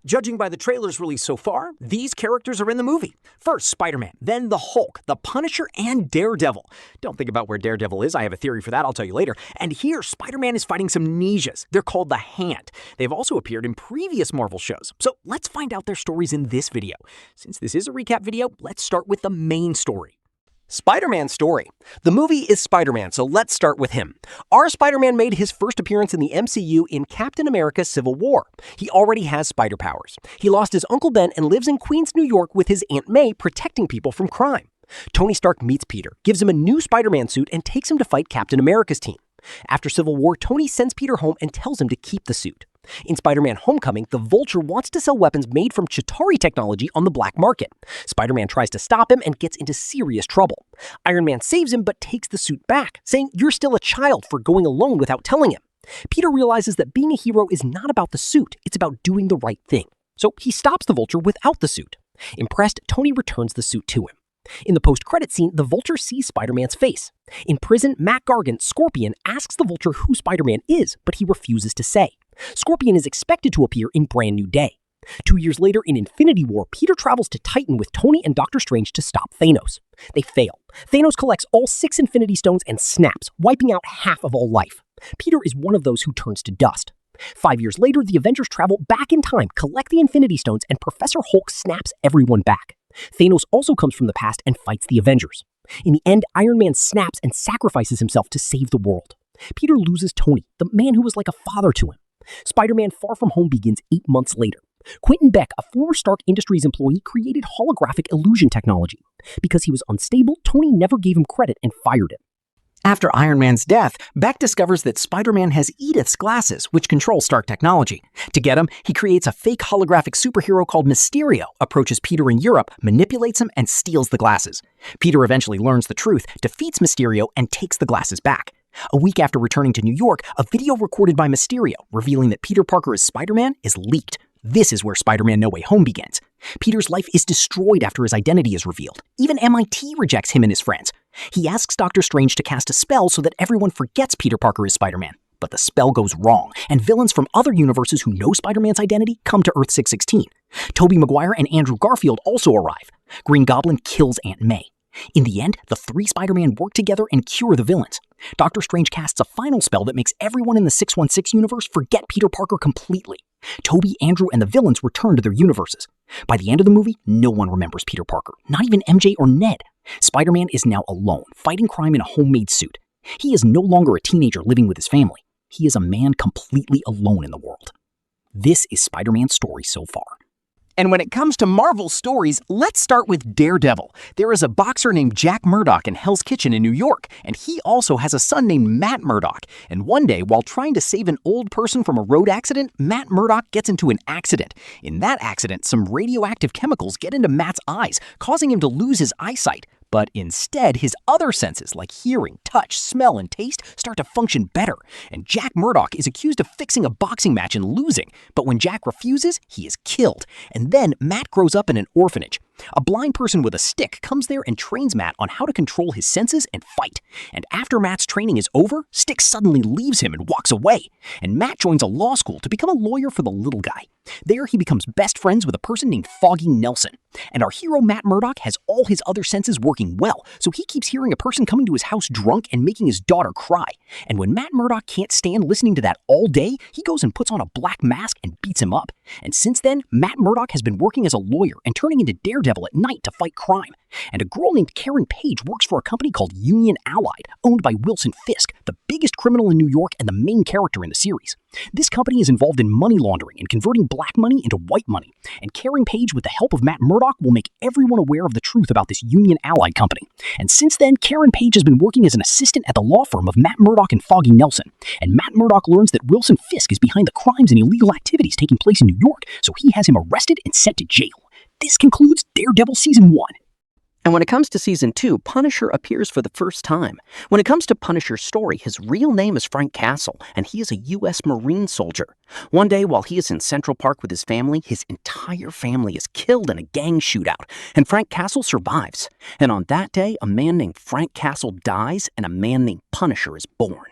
Judging by the trailers released so far, these characters are in the movie. First, Spider-Man, then the Hulk, the Punisher, and Daredevil. Don't think about where Daredevil is, I have a theory for that, I'll tell you later. And here, Spider-Man is fighting some ninjas. They're called the Hand. They've also appeared in previous Marvel shows. So let's find out their stories in this video. Since this is a recap video, let's start with the main story. Spider-Man story. The movie is Spider-Man, so let's start with him. Our Spider-Man made his first appearance in the MCU in Captain America: Civil War. He already has spider powers. He lost his Uncle Ben and lives in Queens, New York with his Aunt May protecting people from crime. Tony Stark meets Peter, gives him a new Spider-Man suit, and takes him to fight Captain America's team. After Civil War, Tony sends Peter home and tells him to keep the suit. In Spider-Man: Homecoming, the Vulture wants to sell weapons made from Chitauri technology on the black market. Spider-Man tries to stop him and gets into serious trouble. Iron Man saves him but takes the suit back, saying, "You're still a child for going alone without telling him." Peter realizes that being a hero is not about the suit, it's about doing the right thing. So he stops the Vulture without the suit. Impressed, Tony returns the suit to him. In the post-credit scene, the Vulture sees Spider-Man's face. In prison, Matt Gargan, Scorpion, asks the Vulture who Spider-Man is, but he refuses to say. Scorpion is expected to appear in Brand New Day. 2 years later, in Infinity War, Peter travels to Titan with Tony and Doctor Strange to stop Thanos. They fail. Thanos collects all 6 Infinity Stones and snaps, wiping out half of all life. Peter is one of those who turns to dust. 5 years later, the Avengers travel back in time, collect the Infinity Stones, and Professor Hulk snaps everyone back. Thanos also comes from the past and fights the Avengers. In the end, Iron Man snaps and sacrifices himself to save the world. Peter loses Tony, the man who was like a father to him. Spider-Man: Far From Home begins 8 months later. Quentin Beck, a former Stark Industries employee, created holographic illusion technology. Because he was unstable, Tony never gave him credit and fired him. After Iron Man's death, Beck discovers that Spider-Man has Edith's glasses, which control Stark technology. To get him, he creates a fake holographic superhero called Mysterio, approaches Peter in Europe, manipulates him, and steals the glasses. Peter eventually learns the truth, defeats Mysterio, and takes the glasses back. A week after returning to New York, a video recorded by Mysterio, revealing that Peter Parker is Spider-Man, is leaked. This is where Spider-Man: No Way Home begins. Peter's life is destroyed after his identity is revealed. Even MIT rejects him and his friends. He asks Doctor Strange to cast a spell so that everyone forgets Peter Parker is Spider-Man. But the spell goes wrong, and villains from other universes who know Spider-Man's identity come to Earth 616. Tobey Maguire and Andrew Garfield also arrive. Green Goblin kills Aunt May. In the end, the 3 Spider-Man work together and cure the villains. Doctor Strange casts a final spell that makes everyone in the 616 universe forget Peter Parker completely. Tobey, Andrew, and the villains return to their universes. By the end of the movie, no one remembers Peter Parker, not even MJ or Ned. Spider-Man is now alone, fighting crime in a homemade suit. He is no longer a teenager living with his family. He is a man completely alone in the world. This is Spider-Man's story so far. And when it comes to Marvel stories, let's start with Daredevil. There is a boxer named Jack Murdock in Hell's Kitchen in New York, and he also has a son named Matt Murdock. And one day, while trying to save an old person from a road accident, Matt Murdock gets into an accident. In that accident, some radioactive chemicals get into Matt's eyes, causing him to lose his eyesight. But instead, his other senses like hearing, touch, smell, and taste start to function better. And Jack Murdock is accused of fixing a boxing match and losing. But when Jack refuses, he is killed. And then Matt grows up in an orphanage. A blind person with a stick comes there and trains Matt on how to control his senses and fight. And after Matt's training is over, Stick suddenly leaves him and walks away. And Matt joins a law school to become a lawyer for the little guy. There he becomes best friends with a person named Foggy Nelson. And our hero Matt Murdock has all his other senses working well, so he keeps hearing a person coming to his house drunk and making his daughter cry. And when Matt Murdock can't stand listening to that all day, he goes and puts on a black mask and beats him up. And since then, Matt Murdock has been working as a lawyer and turning into Daredevil at night to fight crime. And a girl named Karen Page works for a company called Union Allied, owned by Wilson Fisk, the biggest criminal in New York and the main character in the series. This company is involved in money laundering and converting black money into white money. And Karen Page, with the help of Matt Murdock, will make everyone aware of the truth about this Union Allied company. And since then, Karen Page has been working as an assistant at the law firm of Matt Murdock and Foggy Nelson. And Matt Murdock learns that Wilson Fisk is behind the crimes and illegal activities taking place in New York, so he has him arrested and sent to jail. This concludes Daredevil Season 1. And when it comes to Season 2, Punisher appears for the first time. When it comes to Punisher's story, his real name is Frank Castle, and he is a U.S. Marine soldier. One day, while he is in Central Park with his family, his entire family is killed in a gang shootout, and Frank Castle survives. And on that day, a man named Frank Castle dies, and a man named Punisher is born.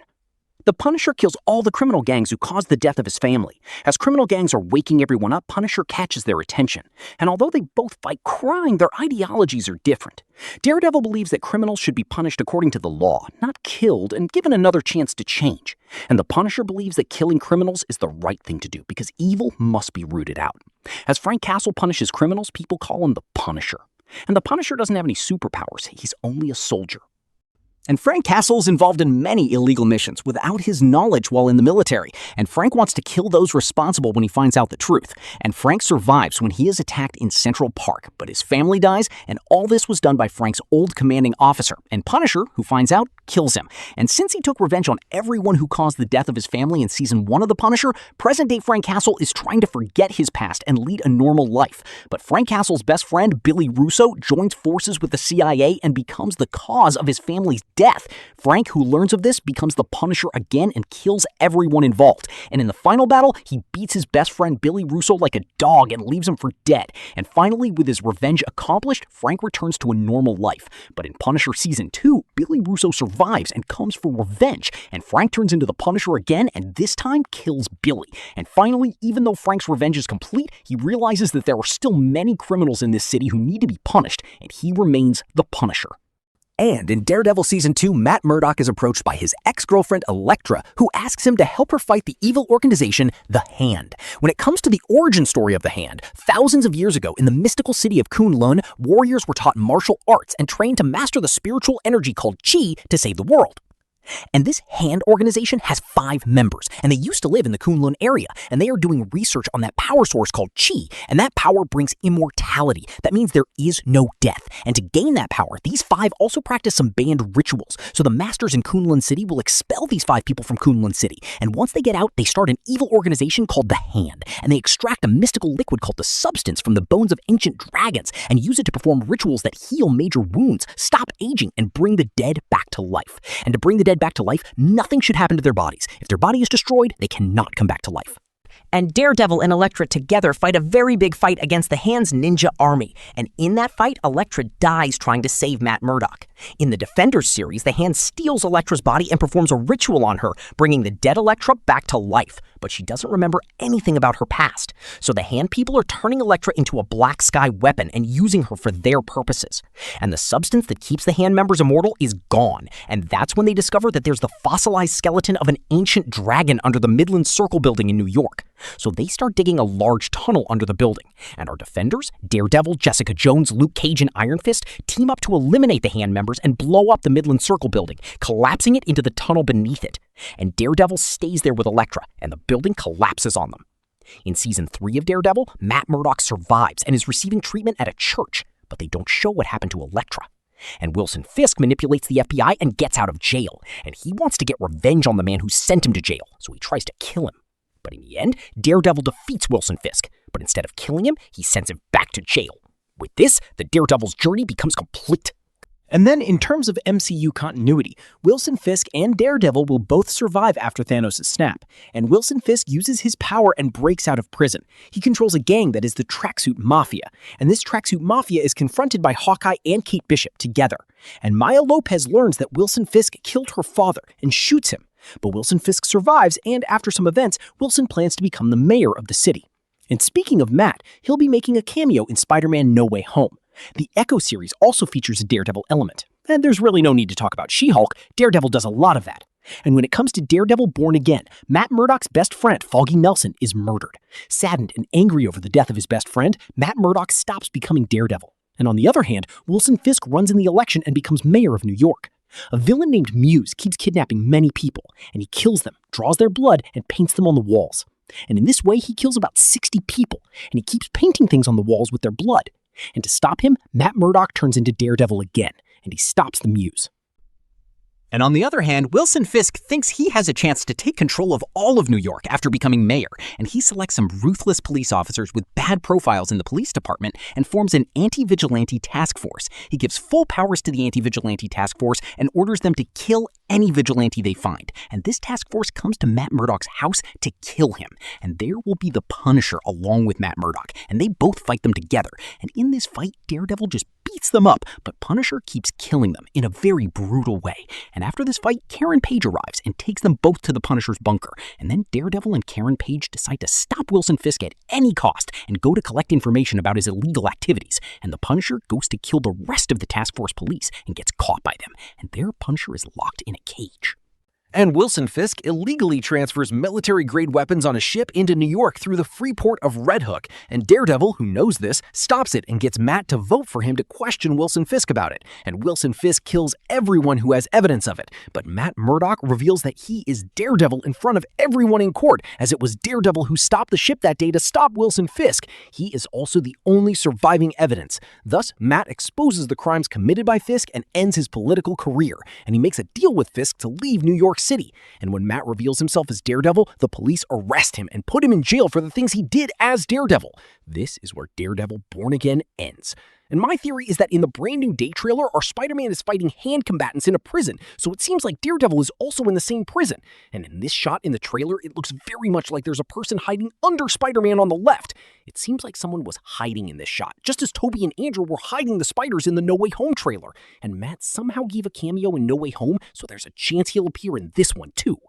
The Punisher kills all the criminal gangs who caused the death of his family. As criminal gangs are waking everyone up, Punisher catches their attention. And although they both fight crime, their ideologies are different. Daredevil believes that criminals should be punished according to the law, not killed and given another chance to change. And the Punisher believes that killing criminals is the right thing to do because evil must be rooted out. As Frank Castle punishes criminals, people call him the Punisher. And the Punisher doesn't have any superpowers. He's only a soldier. And Frank Castle is involved in many illegal missions without his knowledge while in the military, and Frank wants to kill those responsible when he finds out the truth. And Frank survives when he is attacked in Central Park, but his family dies, and all this was done by Frank's old commanding officer. And Punisher, who finds out, kills him. And since he took revenge on everyone who caused the death of his family in Season 1 of The Punisher, present-day Frank Castle is trying to forget his past and lead a normal life. But Frank Castle's best friend, Billy Russo, joins forces with the CIA and becomes the cause of his family's death. Frank, who learns of this, becomes the Punisher again and kills everyone involved. And in the final battle, he beats his best friend Billy Russo like a dog and leaves him for dead. And finally, with his revenge accomplished, Frank returns to a normal life. But in Punisher Season 2, Billy Russo survives and comes for revenge. And Frank turns into the Punisher again and this time kills Billy. And finally, even though Frank's revenge is complete, he realizes that there are still many criminals in this city who need to be punished, and he remains the Punisher. And in Daredevil Season 2, Matt Murdock is approached by his ex-girlfriend Elektra, who asks him to help her fight the evil organization, The Hand. When it comes to the origin story of The Hand, thousands of years ago in the mystical city of Kunlun, warriors were taught martial arts and trained to master the spiritual energy called Chi to save the world. And this Hand organization has 5 members, and they used to live in the Kunlun area, and they are doing research on that power source called Chi, and that power brings immortality. That means there is no death. And to gain that power, these 5 also practice some banned rituals. So the masters in Kunlun City will expel these 5 people from Kunlun City, and once they get out, they start an evil organization called the Hand, and they extract a mystical liquid called the Substance from the bones of ancient dragons, and use it to perform rituals that heal major wounds, stop aging, and bring the dead back to life. And to bring the dead back to life, nothing should happen to their bodies. If their body is destroyed, they cannot come back to life. And Daredevil and Elektra together fight a very big fight against the Hand's ninja army. And in that fight, Elektra dies trying to save Matt Murdock. In the Defenders series, the Hand steals Elektra's body and performs a ritual on her, bringing the dead Elektra back to life. But she doesn't remember anything about her past. So the Hand people are turning Elektra into a Black Sky weapon and using her for their purposes. And the substance that keeps the Hand members immortal is gone. And that's when they discover that there's the fossilized skeleton of an ancient dragon under the Midland Circle building in New York. So they start digging a large tunnel under the building. And our Defenders, Daredevil, Jessica Jones, Luke Cage, and Iron Fist team up to eliminate the Hand members and blow up the Midland Circle building, collapsing it into the tunnel beneath it. And Daredevil stays there with Elektra, and the building collapses on them. In Season 3 of Daredevil, Matt Murdock survives and is receiving treatment at a church, but they don't show what happened to Elektra. And Wilson Fisk manipulates the FBI and gets out of jail, and he wants to get revenge on the man who sent him to jail, so he tries to kill him. But in the end, Daredevil defeats Wilson Fisk, but instead of killing him, he sends him back to jail. With this, the Daredevil's journey becomes complete. And then, in terms of MCU continuity, Wilson Fisk and Daredevil will both survive after Thanos' snap, and Wilson Fisk uses his power and breaks out of prison. He controls a gang that is the Tracksuit Mafia, and this Tracksuit Mafia is confronted by Hawkeye and Kate Bishop together. And Maya Lopez learns that Wilson Fisk killed her father and shoots him. But Wilson Fisk survives, and after some events, Wilson plans to become the mayor of the city. And speaking of Matt, he'll be making a cameo in Spider-Man No Way Home. The Echo series also features a Daredevil element. And there's really no need to talk about She-Hulk, Daredevil does a lot of that. And when it comes to Daredevil Born Again, Matt Murdock's best friend, Foggy Nelson, is murdered. Saddened and angry over the death of his best friend, Matt Murdock stops becoming Daredevil. And on the other hand, Wilson Fisk runs in the election and becomes mayor of New York. A villain named Muse keeps kidnapping many people, and he kills them, draws their blood, and paints them on the walls. And in this way, he kills about 60 people, and he keeps painting things on the walls with their blood. And to stop him, Matt Murdock turns into Daredevil again, and he stops the Muse. And on the other hand, Wilson Fisk thinks he has a chance to take control of all of New York after becoming mayor, and he selects some ruthless police officers with bad profiles in the police department and forms an anti-vigilante task force. He gives full powers to the anti-vigilante task force and orders them to kill any vigilante they find. And this task force comes to Matt Murdock's house to kill him. And there will be the Punisher along with Matt Murdock, and they both fight them together. And in this fight, Daredevil just beats beats them up, but Punisher keeps killing them in a very brutal way. And after this fight, Karen Page arrives and takes them both to the Punisher's bunker. And then Daredevil and Karen Page decide to stop Wilson Fisk at any cost and go to collect information about his illegal activities. And the Punisher goes to kill the rest of the task force police and gets caught by them. And their Punisher is locked in a cage. And Wilson Fisk illegally transfers military-grade weapons on a ship into New York through the free port of Red Hook, and Daredevil, who knows this, stops it and gets Matt to vote for him to question Wilson Fisk about it. And Wilson Fisk kills everyone who has evidence of it, but Matt Murdock reveals that he is Daredevil in front of everyone in court, as it was Daredevil who stopped the ship that day to stop Wilson Fisk. He is also the only surviving evidence. Thus, Matt exposes the crimes committed by Fisk and ends his political career, and he makes a deal with Fisk to leave New York City. And when Matt reveals himself as Daredevil, the police arrest him and put him in jail for the things he did as Daredevil. This is where Daredevil Born Again ends. And my theory is that in the brand new Day trailer, our Spider-Man is fighting hand combatants in a prison, so it seems like Daredevil is also in the same prison. And in this shot in the trailer, it looks very much like there's a person hiding under Spider-Man on the left. It seems like someone was hiding in this shot, just as Toby and Andrew were hiding the spiders in the No Way Home trailer. And Matt somehow gave a cameo in No Way Home, so there's a chance he'll appear in this one too.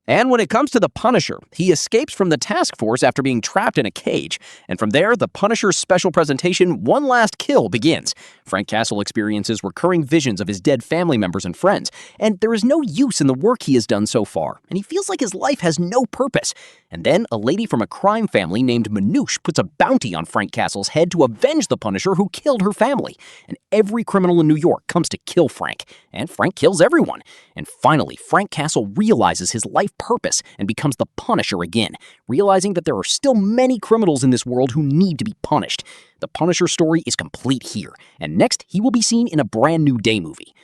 And when it comes to the Punisher, he escapes from the task force after being trapped in a cage. And from there, the Punisher's special presentation, One Last Kill, begins. Frank Castle experiences recurring visions of his dead family members and friends, and there is no use in the work he has done so far, and he feels like his life has no purpose. And then a lady from a crime family named Manouche puts a bounty on Frank Castle's head to avenge the Punisher who killed her family. And every criminal in New York comes to kill Frank, and Frank kills everyone. And finally, Frank Castle realizes his life purpose and becomes the Punisher again, realizing that there are still many criminals in this world who need to be punished. The Punisher story is complete here, and next he will be seen in a brand new Day movie.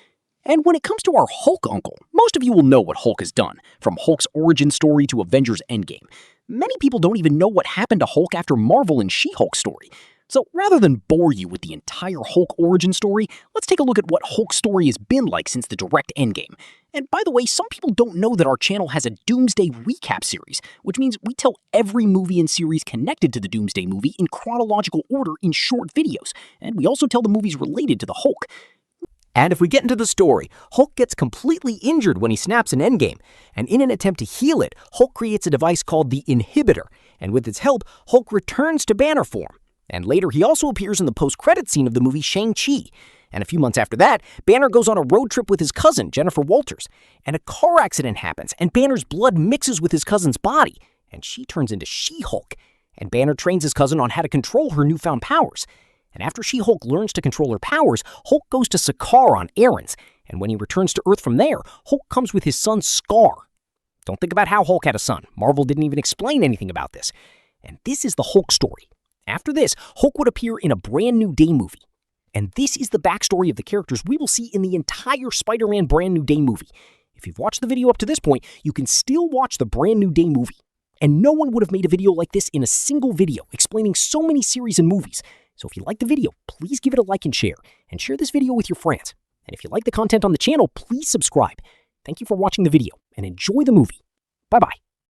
And when it comes to our Hulk uncle, most of you will know what Hulk has done, from Hulk's origin story to Avengers Endgame. Many people don't even know what happened to Hulk after Marvel and She-Hulk story. So rather than bore you with the entire Hulk origin story, let's take a look at what Hulk's story has been like since the direct Endgame. And by the way, some people don't know that our channel has a Doomsday recap series, which means we tell every movie and series connected to the Doomsday movie in chronological order in short videos, and we also tell the movies related to the Hulk. And if we get into the story, Hulk gets completely injured when he snaps in Endgame, and in an attempt to heal it, Hulk creates a device called the Inhibitor, and with its help, Hulk returns to Banner form. And later, he also appears in the post-credit scene of the movie Shang-Chi. And a few months after that, Banner goes on a road trip with his cousin, Jennifer Walters, and a car accident happens, and Banner's blood mixes with his cousin's body, and she turns into She-Hulk. And Banner trains his cousin on how to control her newfound powers. And after She-Hulk learns to control her powers, Hulk goes to Sakaar on errands, and when he returns to Earth from there, Hulk comes with his son Scar. Don't think about how Hulk had a son. Marvel didn't even explain anything about this. And this is the Hulk story. After this, Hulk would appear in a brand new Day movie. And this is the backstory of the characters we will see in the entire Spider-Man Brand New Day movie. If you've watched the video up to this point, you can still watch the Brand New Day movie. And no one would have made a video like this in a single video, explaining so many series and movies. So if you like the video, please give it a like and share this video with your friends. And if you like the content on the channel, please subscribe. Thank you for watching the video, and enjoy the movie. Bye-bye.